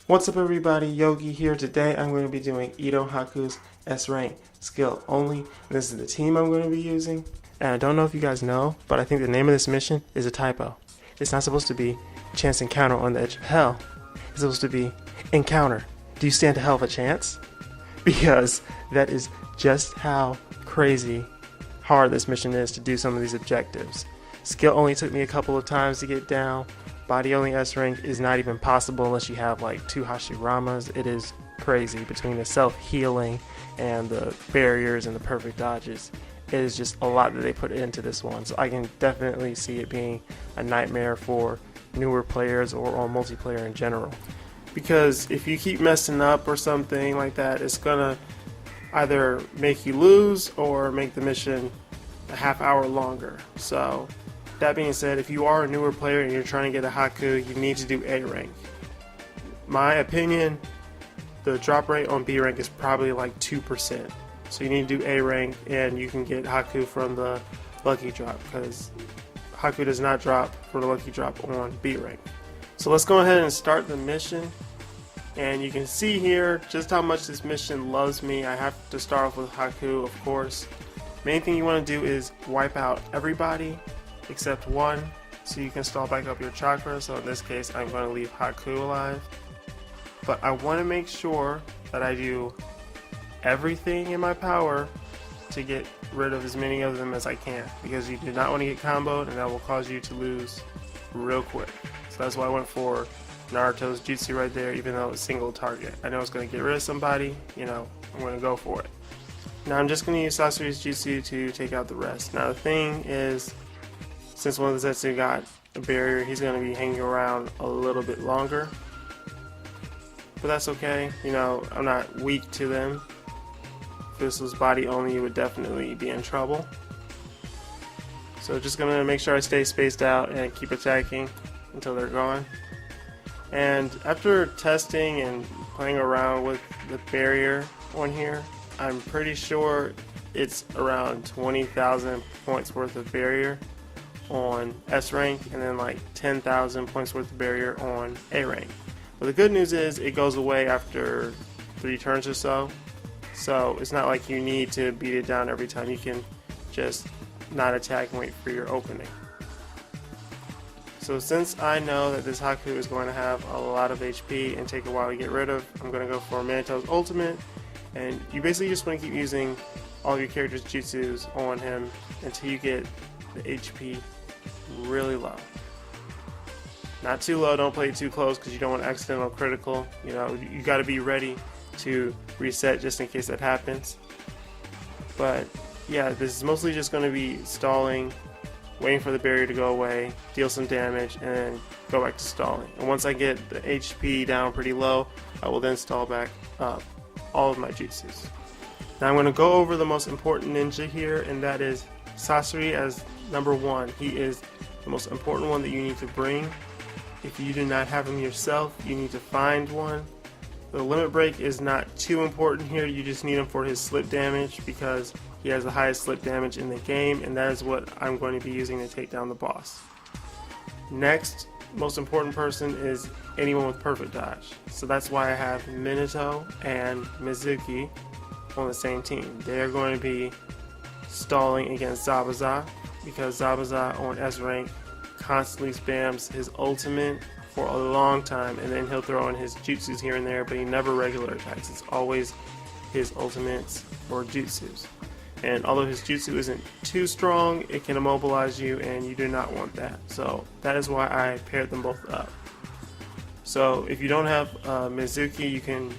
What's up everybody, Yogi here. Today I'm going to be doing Edo Haku's S rank skill only. This is the team I'm going to be using. And I don't know if you guys know, but I think the name of this mission is a typo. It's not supposed to be chance encounter on the edge of hell. It's supposed to be encounter. Do you stand a hell of a chance? Because that is just how crazy hard this mission is to do some of these objectives. Skill only took me a couple of times to get down. Body only S rank is not even possible unless you have like 2 Hashiramas. It is crazy between the self-healing and the barriers and the perfect dodges. It is just a lot that they put into this one. So I can definitely see it being a nightmare for newer players or on multiplayer in general. Because if you keep messing up or something like that, it's gonna either make you lose or make the mission a half hour longer. So that being said, if you are a newer player and you're trying to get a Haku, you need to do A rank. My opinion, the drop rate on B rank is probably like 2%. So you need to do A rank and you can get Haku from the lucky drop, because Haku does not drop for the lucky drop on B rank. So let's go ahead and start the mission. And you can see here just how much this mission loves me. I have to start off with Haku, of course. Main thing you want to do is wipe out everybody except one, so you can stall back up your chakra. So in this case, I'm going to leave Haku alive. But I want to make sure that I do everything in my power to get rid of as many of them as I can, because you do not want to get comboed, and that will cause you to lose real quick. So that's why I went for Naruto's jutsu right there, even though it's single target. I know it's going to get rid of somebody, I'm going to go for it. Now I'm just going to use Sasori's jutsu to take out the rest. Now the thing is, since one of the Zetsu got a barrier, he's going to be hanging around a little bit longer. But that's okay, I'm not weak to them. If this was body only, you would definitely be in trouble. So just going to make sure I stay spaced out and keep attacking until they're gone. And after testing and playing around with the barrier on here, I'm pretty sure it's around 20,000 points worth of barrier on S rank, and then like 10,000 points worth of barrier on A rank. But the good news is it goes away after 3 turns or so. So it's not like you need to beat it down every time. You can just not attack and wait for your opening. So since I know that this Haku is going to have a lot of HP and take a while to get rid of, I'm going to go for Manito's ultimate. And you basically just want to keep using all of your character's jutsus on him until you get the HP really low. Not too low, don't play it too close because you don't want accidental critical. You got to be ready to reset just in case that happens. But yeah, this is mostly just going to be stalling, waiting for the barrier to go away, deal some damage, and then go back to stalling. And once I get the HP down pretty low, I will then stall back up all of my jutsus. Now I'm going to go over the most important ninja here, and that is Sasori as number 1. He is the most important one that you need to bring. If you do not have him yourself, you need to find one. The limit break is not too important here, you just need him for his slip damage, because he has the highest slip damage in the game, and that is what I'm going to be using to take down the boss. Next, most important person is anyone with perfect dodge. So that's why I have Minato and Mizuki on the same team. They are going to be stalling against Zabuza, because Zabuza on S rank constantly spams his ultimate for a long time, and then he'll throw in his jutsus here and there, but he never regular attacks. It's always his ultimates or jutsus. And although his jutsu isn't too strong, it can immobilize you, and you do not want that. So that is why I paired them both up. So if you don't have Mizuki, you can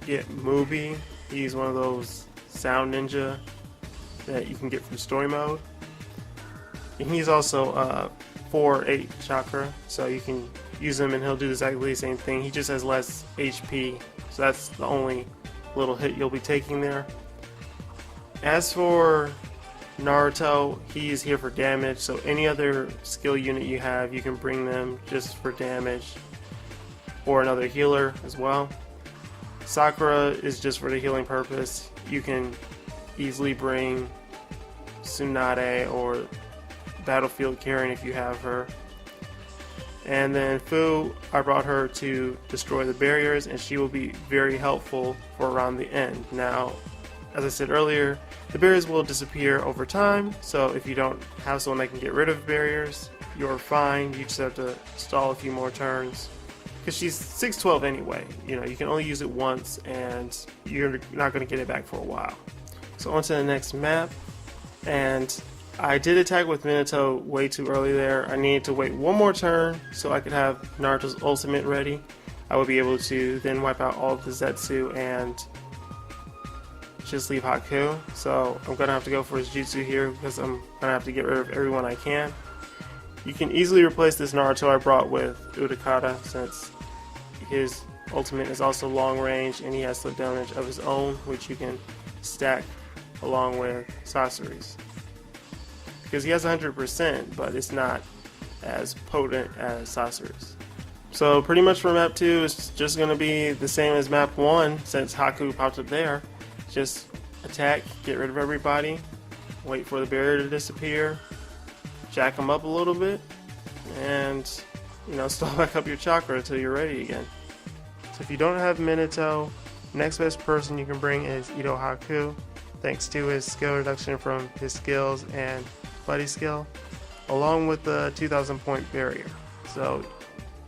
get Mubi. He's one of those sound ninja that you can get from story mode. And he's also 4-8 chakra, so you can use him and he'll do exactly the same thing. He just has less HP, so that's the only little hit you'll be taking there. As for Naruto, he's here for damage, so any other skill unit you have, you can bring them just for damage, or another healer as well. Sakura is just for the healing purpose. You can easily bring Tsunade or Battlefield Karen if you have her. And then Fu, I brought her to destroy the barriers, and she will be very helpful for around the end. Now, as I said earlier, the barriers will disappear over time, so if you don't have someone that can get rid of barriers, you're fine. You just have to stall a few more turns. Because she's 612 anyway, you can only use it once, and you're not going to get it back for a while. So on to the next map, and I did attack with Minato way too early there. I needed to wait one more turn so I could have Naruto's ultimate ready. I would be able to then wipe out all of the Zetsu and just leave Haku. So I'm going to have to go for his jutsu here because I'm going to have to get rid of everyone I can. You can easily replace this Naruto I brought with Udakata since his ultimate is also long range and he has slip damage of his own, which you can stack along with Sasori's. Because he has 100%, but it's not as potent as Sasori's. So pretty much for map 2, it's just going to be the same as map 1 since Haku popped up there. Just attack, get rid of everybody, wait for the barrier to disappear, jack them up a little bit, and stall back up your chakra until you're ready again. So if you don't have Minato, next best person you can bring is Edo Haku, thanks to his skill reduction from his skills and buddy skill, along with the 2,000 point barrier. So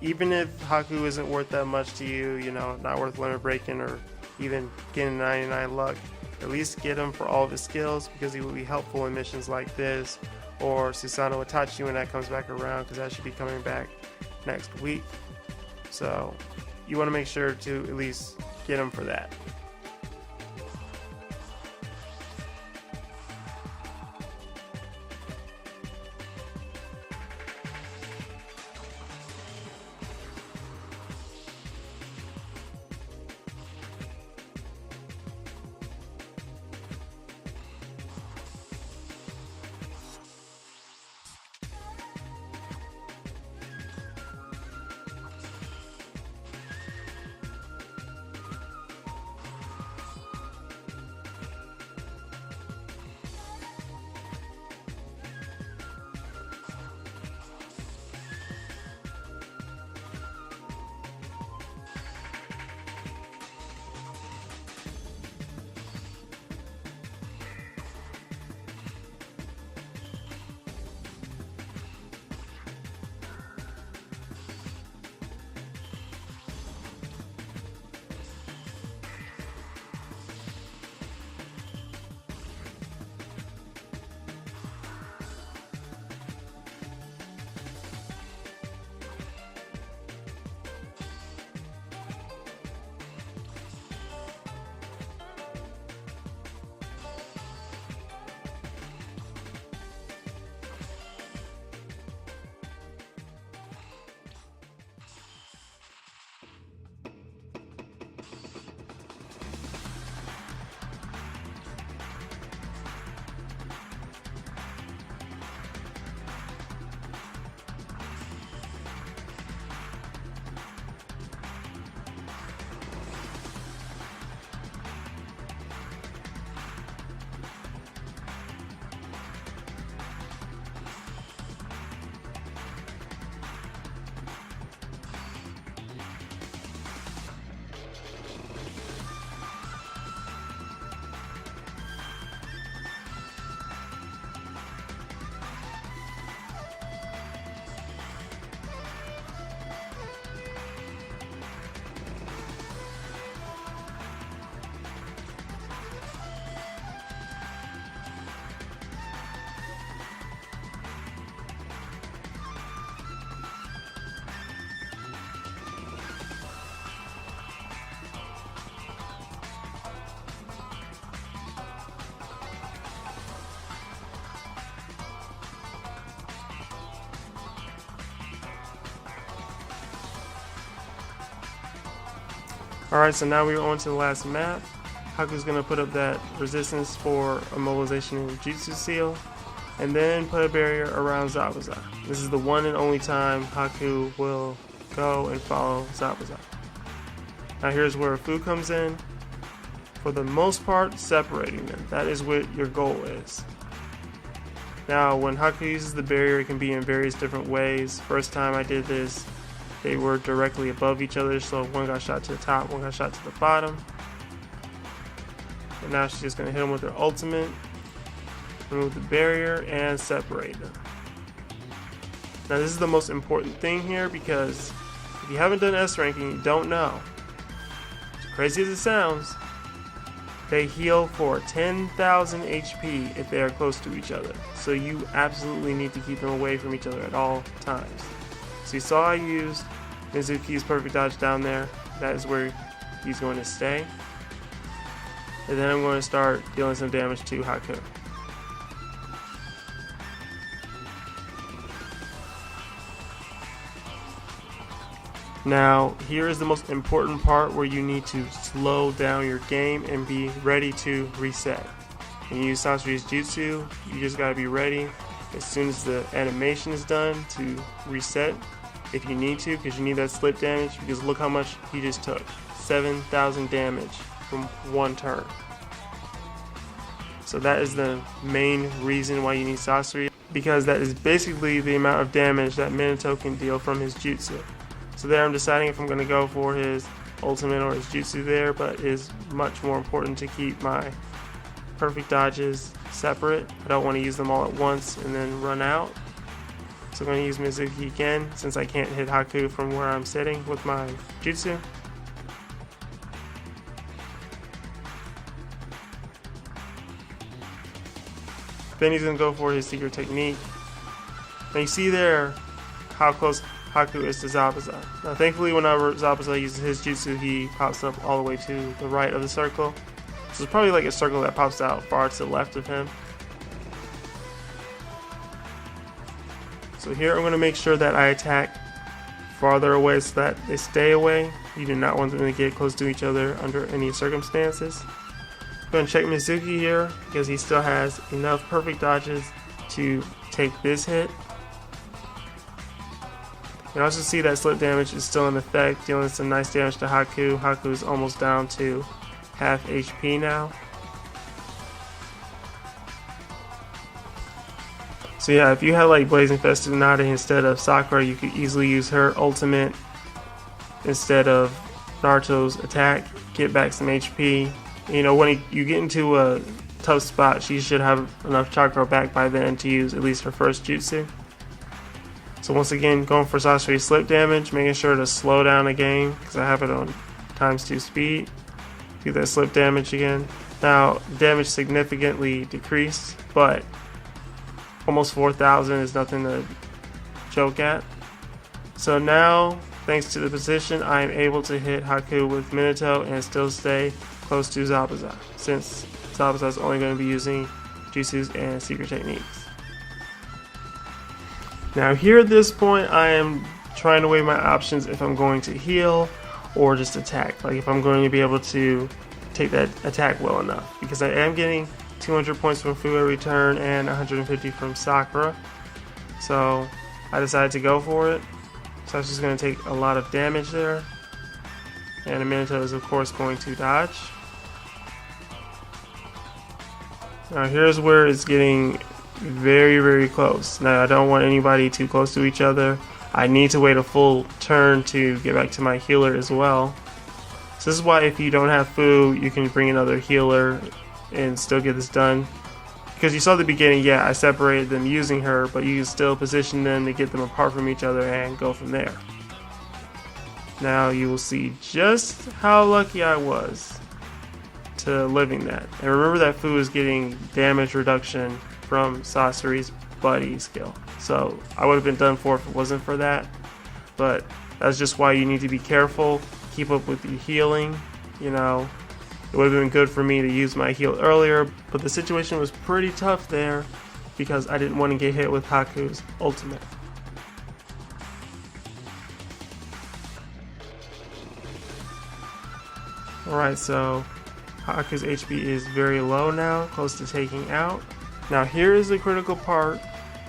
even if Haku isn't worth that much to you, not worth limit breaking or even getting 99 luck, at least get him for all of his skills because he will be helpful in missions like this, or Susanoo Itachi when that comes back around, because that should be coming back next week. So you want to make sure to at least get him for that. Alright, so now we're on to the last map. Haku's going to put up that resistance for immobilization and jutsu seal, and then put a barrier around Zabuza. This is the one and only time Haku will go and follow Zabuza. Now here's where Fu comes in. For the most part, separating them. That is what your goal is. Now, when Haku uses the barrier, it can be in various different ways. First time I did this, they were directly above each other, so one got shot to the top, one got shot to the bottom. And now she's just going to hit them with her ultimate, remove the barrier, and separate them. Now this is the most important thing here, because if you haven't done S ranking, you don't know. As crazy as it sounds, they heal for 10,000 HP if they are close to each other. So you absolutely need to keep them away from each other at all times. So you saw I used Mizuki's perfect dodge down there. That is where he's going to stay. And then I'm going to start dealing some damage to Haku. Now, here is the most important part where you need to slow down your game and be ready to reset. When you use Sasori's jutsu, you just gotta be ready as soon as the animation is done to reset if you need to, because you need that slip damage, because look how much he just took. 7,000 damage from one turn. So that is the main reason why you need Sasori, because that is basically the amount of damage that Minato can deal from his jutsu. So there I'm deciding if I'm going to go for his ultimate or his jutsu there, but it is much more important to keep my perfect dodges separate. I don't want to use them all at once and then run out. So I'm going to use Mizuki again, since I can't hit Haku from where I'm sitting with my jutsu. Then he's going to go for his secret technique. Now you see there how close Haku is to Zabuza. Now thankfully whenever Zabuza uses his jutsu, he pops up all the way to the right of the circle. So it's probably like a circle that pops out far to the left of him. So here I'm going to make sure that I attack farther away so that they stay away. You do not want them to get close to each other under any circumstances. I'm going to check Mizuki here because he still has enough perfect dodges to take this hit. You can also see that slip damage is still in effect, dealing some nice damage to Haku. Haku is almost down to half HP now. So yeah, if you had like Blazing Festinata instead of Sakura, you could easily use her ultimate instead of Naruto's attack, get back some HP. You know, when you get into a tough spot, she should have enough chakra back by then to use at least her first jutsu. So once again, going for Sasori's slip damage, making sure to slow down the game because I have it on ×2 speed. Do that slip damage again. Now, damage significantly decreased, but almost 4,000 is nothing to joke at. So now, thanks to the position, I am able to hit Haku with Minato and still stay close to Zabuza, since Zabuza is only going to be using jutsus and secret techniques. Now here at this point, I am trying to weigh my options if I'm going to heal or just attack. Like if I'm going to be able to take that attack well enough, because I am getting 200 points from Fu every turn and 150 from Sakura. So I decided to go for it. So that's just going to take a lot of damage there. And Minato is of course going to dodge. Now here's where it's getting very close. Now I don't want anybody too close to each other. I need to wait a full turn to get back to my healer as well. So this is why if you don't have Fu, you can bring another healer and still get this done. Because you saw at the beginning, yeah, I separated them using her, but you can still position them to get them apart from each other and go from there. Now you will see just how lucky I was to living that. And remember that Fu is getting damage reduction from Sasori's buddy skill. So I would have been done for if it wasn't for that. But that's just why you need to be careful. Keep up with your healing. You know, it would have been good for me to use my heal earlier, but the situation was pretty tough there because I didn't want to get hit with Haku's ultimate. Alright, so Haku's HP is very low now, close to taking out. Now here is the critical part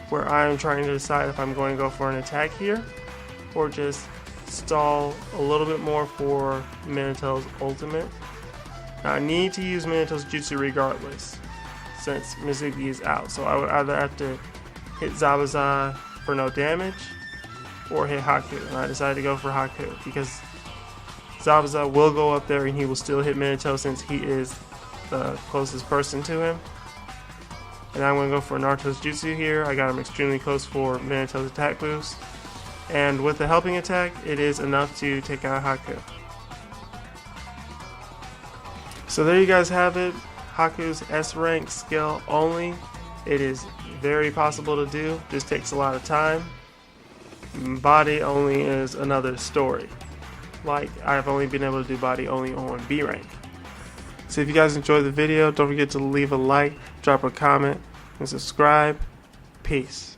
where I am trying to decide if I'm going to go for an attack here or just stall a little bit more for Minato's ultimate. Now I need to use Minato's jutsu regardless since Mizuki is out, so I would either have to hit Zabuza for no damage, or hit Haku. And I decided to go for Haku because Zabuza will go up there and he will still hit Minato since he is the closest person to him. And I'm going to go for Naruto's Jutsu here. I got him extremely close for Minato's attack boost. And with the helping attack, it is enough to take out Haku. So there you guys have it. Haku's S rank skill only. It is very possible to do. Just takes a lot of time. Body only is another story. Like, I've only been able to do body only on B rank. So if you guys enjoyed the video, don't forget to leave a like, drop a comment, and subscribe. Peace.